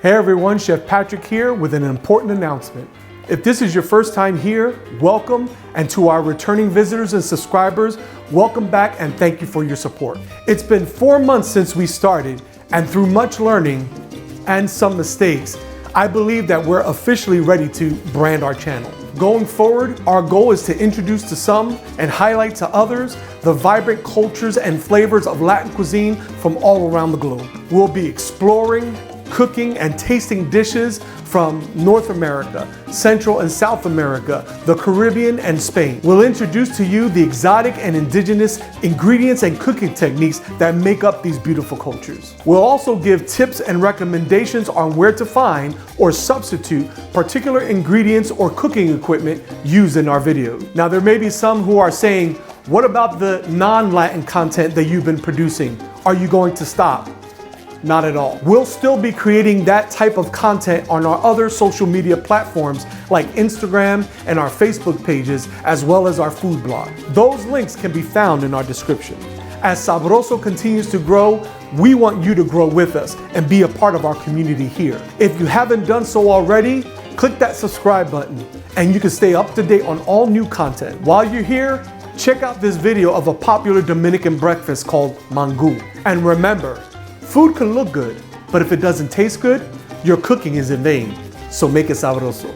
Hey everyone, Chef Patrick here with an important announcement. If this is your first time here, welcome, and to our returning visitors and subscribers, welcome back and thank you for your support. It's been 4 months since we started, and through much learning and some mistakes, I believe that we're officially ready to brand our channel. Going forward, our goal is to introduce to some and highlight to others the vibrant cultures and flavors of Latin cuisine from all around the globe. We'll be exploring, cooking, and tasting dishes from North America, Central and South America, the Caribbean, and Spain. We'll introduce to you the exotic and indigenous ingredients and cooking techniques that make up these beautiful cultures. We'll also give tips and recommendations on where to find or substitute particular ingredients or cooking equipment used in our videos. Now, there may be some who are saying, what about the non-Latin content that you've been producing? Are you going to stop? Not at all. We'll still be creating that type of content on our other social media platforms like Instagram and our Facebook pages, as well as our food blog. Those links can be found in our description. As Sabroso continues to grow, we want you to grow with us and be a part of our community here. If you haven't done so already, click that subscribe button and you can stay up to date on all new content. While you're here, check out this video of a popular Dominican breakfast called mango. And remember, food can look good, but if it doesn't taste good, your cooking is in vain. So make it sabroso.